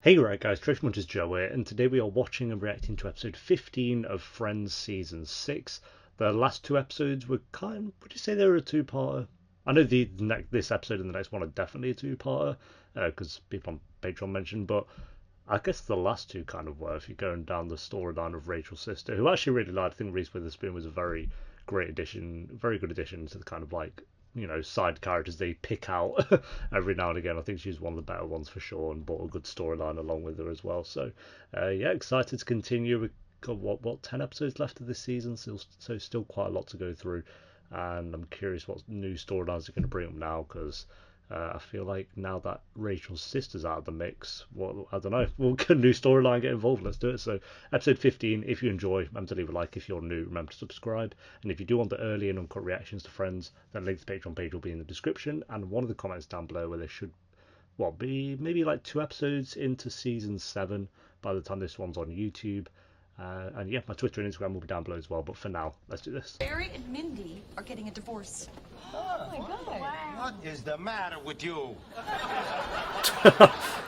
Hey right guys, Trish Munters Joe here, and today we are watching and reacting to episode 15 of Friends Season 6. The last two episodes were would you say they were a two-parter? I know this episode and the next one are definitely a two-parter, because people on Patreon mentioned, but I guess the last two kind of were, if you're going down the storyline of Rachel's sister, who I actually really liked. I think Reese Witherspoon was a very great addition, very good addition to the kind of side characters they pick out every now and again. I think she's one of the better ones for sure, and brought a good storyline along with her as well. So, yeah, excited to continue. We've got what 10 episodes left of this season, so still quite a lot to go through. And I'm curious what new storylines are going to bring up now, because I feel like now that Rachel's sister's out of the mix, I don't know, will a new storyline get involved? Let's do it. So, episode 15, if you enjoy, remember to leave a like. If you're new, remember to subscribe. And if you do want the early and uncut reactions to Friends, then link to the Patreon page will be in the description, and one of the comments down below where there should, be maybe like 2 episodes into season 7 by the time this one's on YouTube. And yeah, my Twitter and Instagram will be down below as well. But for now, let's do this. Barry and Mindy are getting a divorce. Oh my God. What is the matter with you?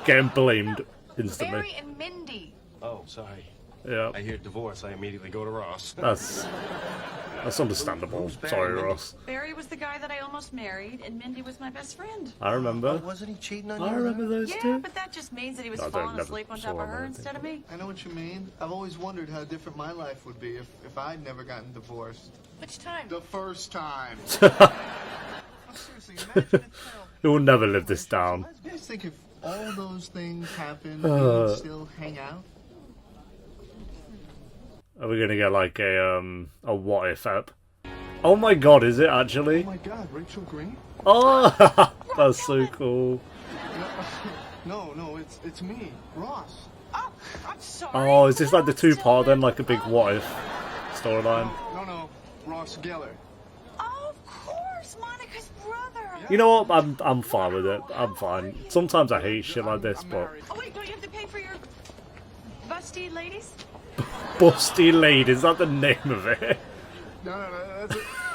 Getting blamed instantly. Barry and Mindy. Oh, sorry. Yeah. I hear divorce, I immediately go to Ross. That's understandable. Sorry, Ross. Barry was the guy that I almost married, and Mindy was my best friend. I remember. Oh, wasn't he cheating on you? I remember those Yeah, two. but that just means that he was No, falling never asleep on saw top of him, I her don't instead of me. I know what you mean. I've always wondered how different my life would be if I'd never gotten divorced. Which time? The first time. Seriously, imagine if He will never live this down. you guys think if all those things happened, we would still hang out? Are we gonna get like a what if app? Oh my god, is it actually? Oh my God, Rachel Green? Oh, that's so cool. No, it's me, Ross. Oh, I'm sorry. Oh, is this like the 2-part then, like a big what if storyline? No, Ross Geller. Oh, of course, Monica's brother. You know what? I'm fine with it. I'm fine. Sometimes I hate shit like this, but Oh wait, don't you have to pay for your busty ladies? Busty Lady, is that the name of it? No,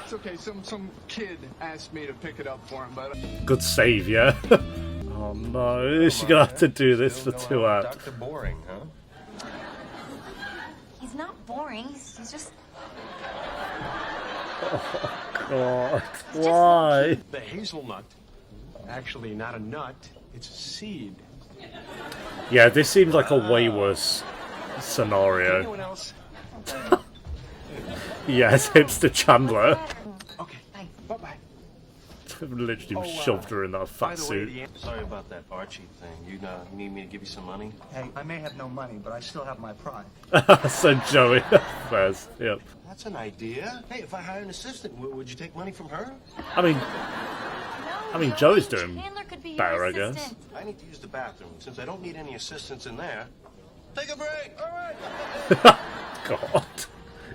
it's okay. Some kid asked me to pick it up for him, but Good save, yeah. Oh no, is she gonna have to do this for 2 acts? Dr. Boring, huh? He's not boring. He's just. God, why? The hazelnut, actually not a nut, it's a seed. Yeah, this seems like a way worse scenario. Anyone else? Yes, hipster Chandler. Okay, bye-bye. Literally shoved her in that By fat the way, suit. Sorry about that Archie thing. You need me to give you some money? Hey, I may have no money, but I still have my pride. So Joey, Fez, yep. That's an idea. Hey, if I hire an assistant, would you take money from her? I mean, Joey's doing Chandler could be your better, I guess. assistant. I need to use the bathroom. Since I don't need any assistants in there, take a break. All right. God,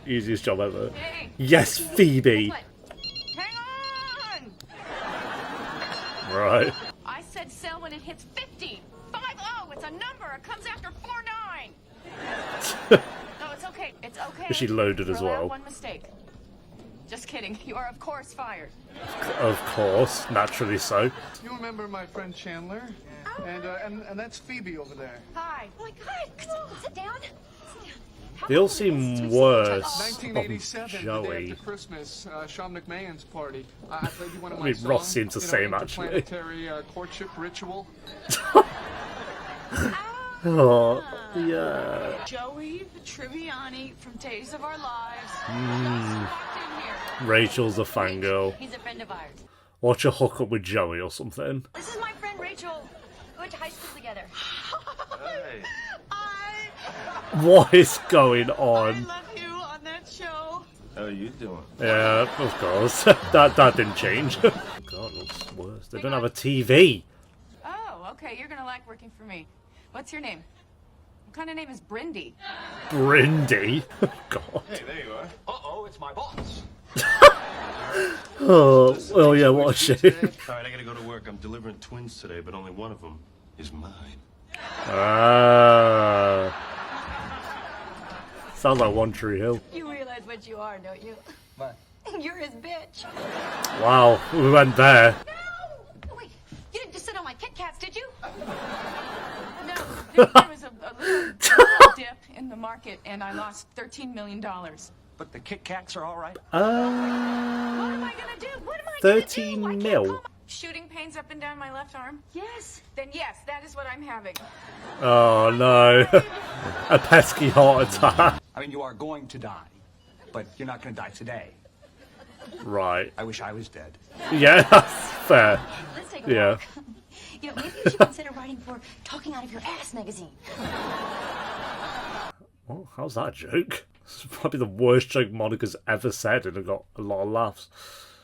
easiest job ever. Hey. Yes, Phoebe. What? Hang on! Right. I said sell when it hits 50. 50. It's a number. It comes after 49. No, it's okay. It's okay. Is she loaded as Throw out well? one mistake. Just kidding. You are of course fired. Of course, naturally so. you remember my friend Chandler? And that's Phoebe over there. Hi. Oh my God! Sit down. They all seem worse than 1987, the day Joey. after Christmas, Sean McMahon's party. I played you one of my I mean, songs. Ross seems the same, actually. Interplanetary courtship ritual. Oh, yeah. Joey Tribbiani from Days of Our Lives. Walked in here. Rachel's a fangirl. He's a friend of ours. Watch her hook up with Joey or something. This is my friend Rachel. We went to high school together. Hey. What is going I on? love you on that show. How are you doing? Yeah, of course. that didn't change. God, looks worse. They don't have a TV. Oh, okay. You're gonna like working for me. What's your name? What kind of name is Brindy? Brindy. God. Hey, there you are. Uh-oh, it's my boss. Oh, well, yeah, what a shame. All right, I gotta go to work. I'm delivering twins today, but only one of them is mine. Ah. Sounds like One Tree Hill. You realize what you are, don't you? What? You're his bitch. Wow, we went there. No! Wait, you didn't just sit on my Kit Kats, did you? No, There was a little dip in the market, and I lost $13 million. But the Kit Kats are all right. What am I gonna do? What am I 13 gonna do? mil. Shooting pains up and down my left arm? Yes. Then yes, that is what I'm having. Oh no. A pesky heart attack. I mean, you are going to die, but you're not going to die today. Right. I wish I was dead. Yeah, that's fair. Let's take a Yeah. walk. You know, maybe you should consider writing for Talking Out of Your Ass magazine. Well, how's that a joke? It's probably the worst joke Monica's ever said, and it got a lot of laughs.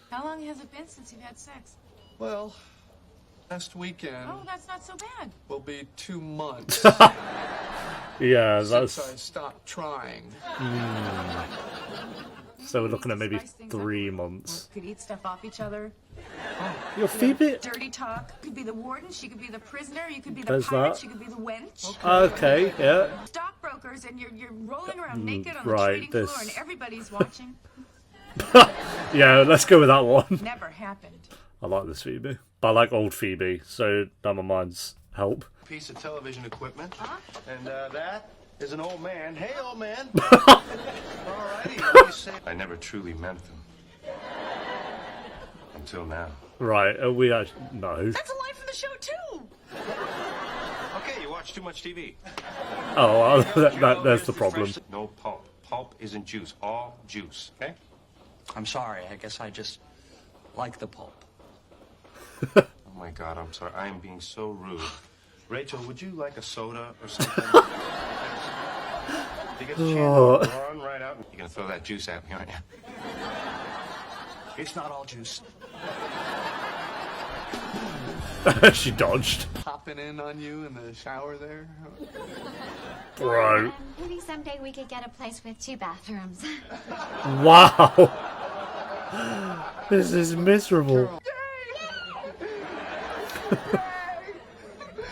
How long has it been since you've had sex? Well, last weekend Oh, that's not so bad. will be 2 months Yeah, since I that's. stopped trying. So we're looking at maybe Spice things 3 up. months. Could eat stuff off each other. Your Phoebe. Dirty talk. Could be the warden. She could be the prisoner. You could be the There's pirate. that. She could be the wench. Okay, yeah. Stockbrokers, and you're rolling around naked on right, the trading this- floor, and everybody's watching. Yeah, let's go with that one. Never happened. I like this Phoebe. But I like old Phoebe, so now my mind's help. Piece of television equipment. And that is an old man. Hey, old man. Alrighty, what do you say? I never truly meant them. Until now. Right, we actually. No. That's a line from the show too. Okay, you watch too much TV. Oh, well, there's the problem. No pulp. Pulp isn't juice. All juice, okay? I'm sorry. I guess I just like the pulp. Oh my God, I'm sorry. I am being so rude. Rachel, would you like a soda or something? You get the chance, run right out. You're gonna throw that juice at me, aren't you? It's not all juice. She dodged. Popping in on you in the shower there. Bro. Maybe someday we could get a place with 2 bathrooms. Wow. This is miserable.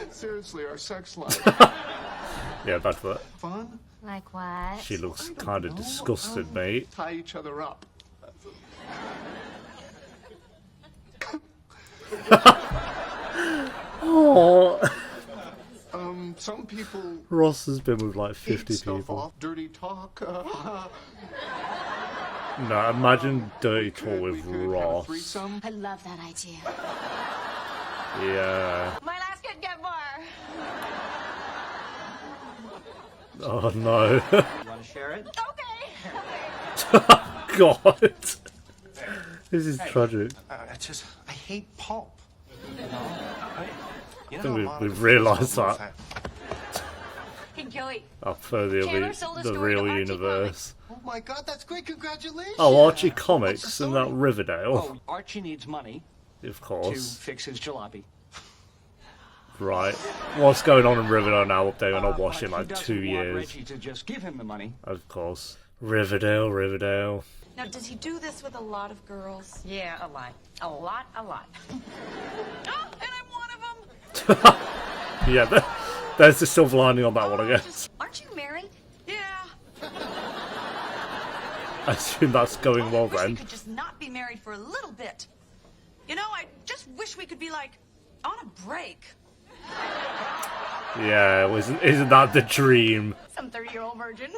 Seriously, our sex life. Yeah, back to that. Fun? Like what? She looks kind of disgusted, mate. Tie each other up. Oh. Some people Ross has been with like eat 50 stuff people. off. Dirty talk. No, imagine dirty talk we with could have a Ross. threesome. I love that idea. Yeah. My last could get more. Oh no. You want to share it? Okay. God. This is tragic. I hate pulp. You know, I think a lot we've of realised people that. Hey, Joey. For the, Chandler sold a the story real to Archie universe. Oh my God, that's great! Congratulations. Oh, Archie Comics and that Riverdale. Oh, Archie needs money Of to course. fix his jalopy. Right. What's going on in Riverdale now? Update on not But watching he like doesn't 2 want years. Reggie to just give him the money. Of course. Riverdale. Now, does he do this with a lot of girls? Yeah, a lot. A lot. Oh, and I'm one of them. Yeah, there's the silver lining on that one, I guess. Aren't you married? Yeah. I assume that's going well I wish we then. could just not be married for a little bit. You know, I just wish we could be like on a break. Yeah, isn't that the dream? Some 30-year-old virgin.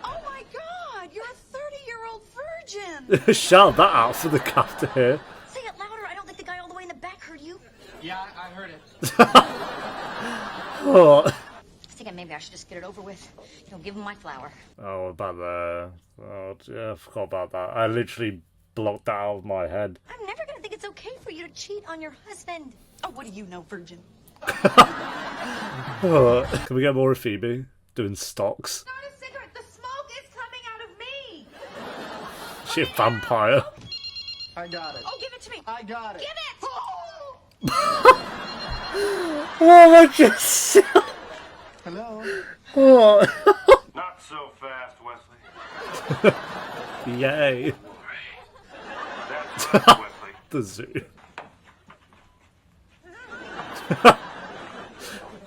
Oh my God, you're a 30-year-old virgin. Shout that out for the cat to hear. Say it louder. I don't think the guy all the way in the back heard you. Yeah, I heard it. Oh, I think maybe I should just get it over with. You know, give him my flower. oh about the... Oh, yeah, I forgot about that. I literally blocked that out of my head. I'm never gonna think it's okay for you to cheat on your husband. Oh, what do you know, virgin? Oh, can we get more of Phoebe doing stocks? Not a cigarette. The smoke is coming out of me. Is she a vampire? I got it. Oh, give it to me. I got it. Give it. Oh my goodness! Hello? Oh. Not so fast, Wesley. Yay. That's Wesley. The zoo. I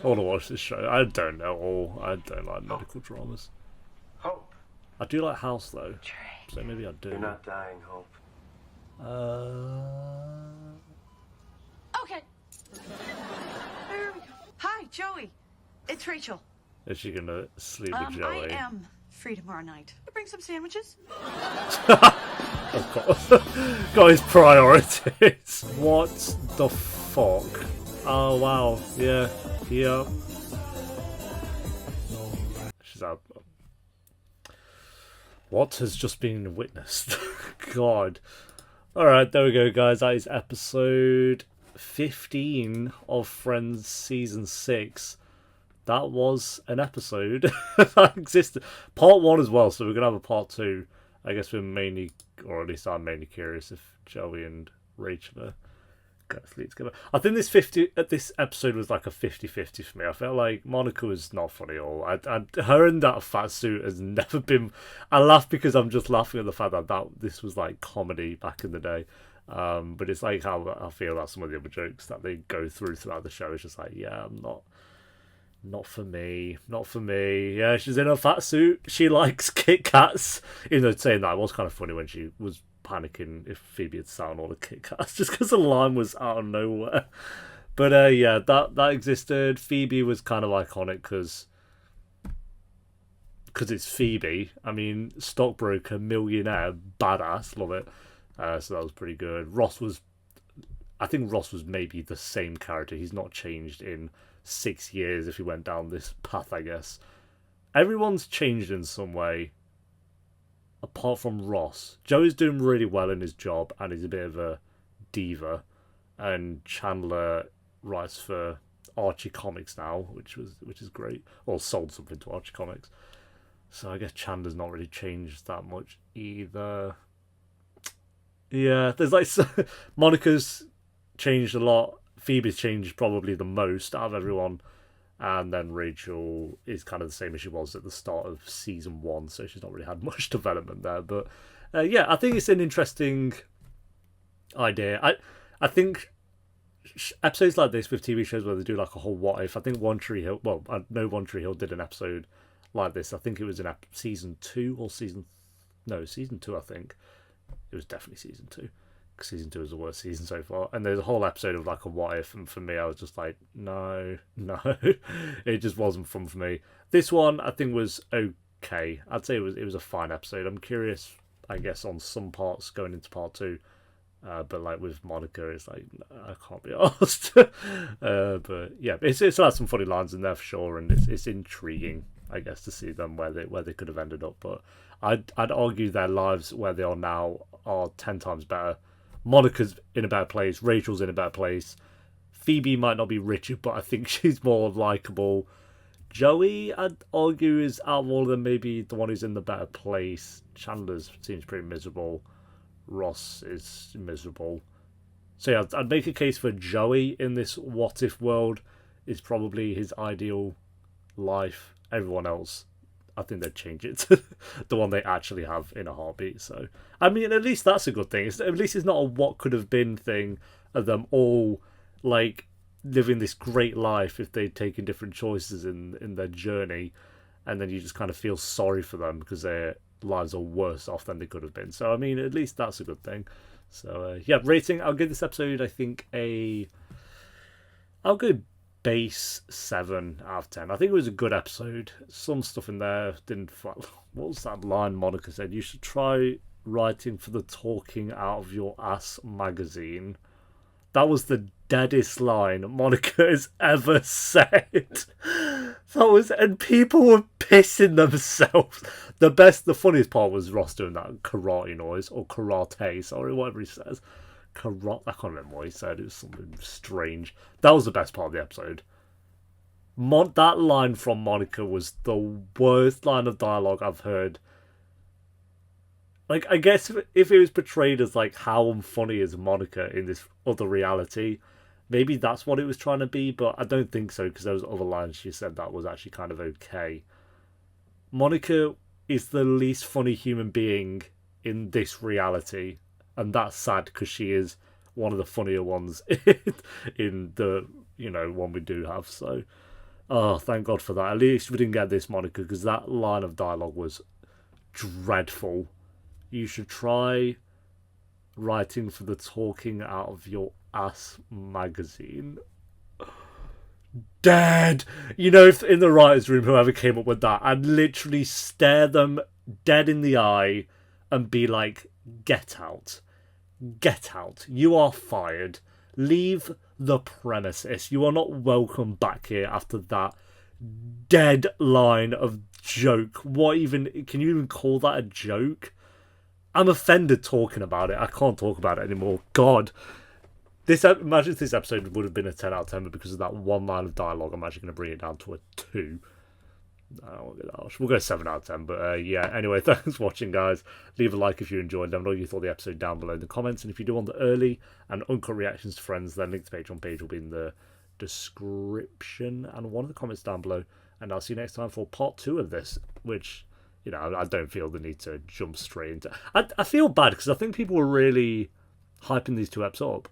want to watch this show. I don't know. I don't like medical dramas. Hope. I do like House though, so maybe I do. You're not dying, Hope. Okay. There we go. Hi, Joey. It's Rachel. Is she gonna sleep with I Joey? am free tomorrow night. Bring some sandwiches. Of course. Got his priorities. What the fuck? Oh wow. Yeah. Yeah. She's out. What has just been witnessed? God. Alright, there we go, guys. That is episode 15 of Friends Season 6. That was an episode that existed. Part 1 as well, so we're going to have a part 2. I guess we're mainly, or at least I'm mainly curious if Joey and Rachel are going to sleep together. I think this episode was like a 50-50 for me. I felt like Monica was not funny at all. Her in that fat suit has never been... I laugh because I'm just laughing at the fact that this was like comedy back in the day. But it's like how I feel about some of the other jokes that they go throughout the show. It's just like, yeah, not for me. Not for me. Yeah, she's in a fat suit. She likes Kit Kats. Even though saying that, it was kind of funny when she was panicking if Phoebe had sat on all the Kit Kats just because the line was out of nowhere. But yeah, that existed. Phoebe was kind of iconic because it's Phoebe. I mean, stockbroker, millionaire, badass. Love it. So that was pretty good. I think Ross was maybe the same character. He's not changed in 6 years if he went down this path, I guess. Everyone's changed in some way, apart from Ross. Joey's doing really well in his job, and he's a bit of a diva. And Chandler writes for Archie Comics now, which is great. Or sold something to Archie Comics. So I guess Chandler's not really changed that much either. Yeah, there's like... Monica's changed a lot. Phoebe's changed probably the most out of everyone, and then Rachel is kind of the same as she was at the start of season 1, so she's not really had much development there. But yeah, I think it's an interesting idea. I think episodes like this with TV shows where they do like a whole what if. I think One Tree Hill. Well, I know One Tree Hill did an episode like this. I think it was in season 2 or season 2. I think it was definitely season 2. Season 2 is the worst season so far, and there's a whole episode of like a what if, and for me I was just like no it just wasn't fun for me. This one I think was okay. I'd say it was a fine episode. I'm curious, I guess, on some parts going into part 2, but like with Monica it's like I can't be asked. But yeah, it's had some funny lines in there for sure, and it's intriguing, I guess, to see them where they could have ended up. But I'd argue their lives where they are now are 10 times better. Monica's in a better place. Rachel's in a better place. Phoebe might not be richer, but I think she's more likeable. Joey, I'd argue, is out of all of them maybe the one who's in the better place. Chandler's seems pretty miserable. Ross is miserable. So yeah, I'd make a case for Joey in this what if world is probably his ideal life. Everyone else, I think they'd change it to the one they actually have in a heartbeat. So, I mean, at least that's a good thing. At least it's not a what could have been thing of them all, like, living this great life if they'd taken different choices in their journey, and then you just kind of feel sorry for them because their lives are worse off than they could have been. So, I mean, at least that's a good thing. So, yeah, rating, I'll give this episode, I think, I'll go base 7 out of 10. I think it was a good episode. Some stuff in there didn't... What was that line Monica said? You should try writing for the Talking Out of Your Ass magazine. That was the deadest line Monica has ever said. And people were pissing themselves. The funniest part was Ross doing that karate noise, or karate, sorry, whatever he says. I can't remember what he said. It was something strange. That was the best part of the episode. That line from Monica was the worst line of dialogue I've heard. Like, I guess if it was portrayed as like how unfunny is Monica in this other reality, maybe that's what it was trying to be, but I don't think so, because there was other lines she said that was actually kind of okay. Monica is the least funny human being in this reality. And that's sad because she is one of the funnier ones in the, one we do have. So, oh, thank God for that. At least we didn't get this, Monica, because that line of dialogue was dreadful. You should try writing for the Talking Out of Your Ass magazine. dead. You know, if in the writer's room, whoever came up with that, I'd literally stare them dead in the eye and be like, get out. Get out. You are fired. Leave the premises. You are not welcome back here after that dead line of joke. What even, can you even call that a joke? I'm offended talking about it. I can't talk about it anymore. God. Imagine if this episode would have been a 10 out of 10, but because of that one line of dialogue, I'm actually going to bring it down to a 2. We'll go 7 out of 10, but yeah, anyway, thanks for watching, guys. Leave a like if you enjoyed. Let me know what you thought of the episode down below in the comments, and if you do want the early and uncut reactions to Friends, then link to the Patreon page will be in the description and one of the comments down below, and I'll see you next time for part 2 of this, which, you know, I don't feel the need to jump straight into. I feel bad because I think people were really hyping these 2 eps up.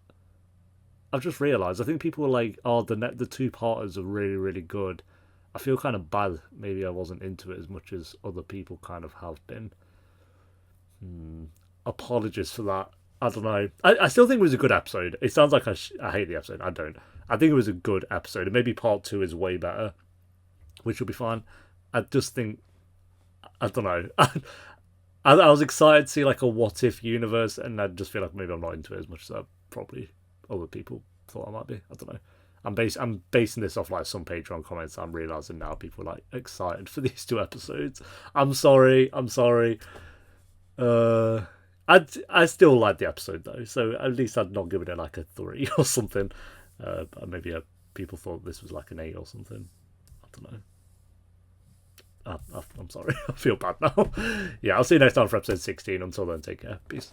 I've just realised, I think people were like, oh, the 2-parters are really, really good. I feel kind of bad. Maybe I wasn't into it as much as other people kind of have been. Apologies for that. I don't know. I still think it was a good episode. It sounds like I hate the episode. I don't. I think it was a good episode. And maybe part 2 is way better, which will be fine. I just think, I don't know. I was excited to see like a what if universe, and I just feel like maybe I'm not into it as much as I probably other people thought I might be. I don't know. I'm basing this off like some Patreon comments. I'm realising now people are like excited for these 2 episodes. I'm sorry. I still like the episode though, so at least I'd not given it like a 3 or something. Maybe people thought this was like an 8 or something. I don't know. I'm sorry. I feel bad now. Yeah, I'll see you next time for episode 16. Until then, take care. Peace.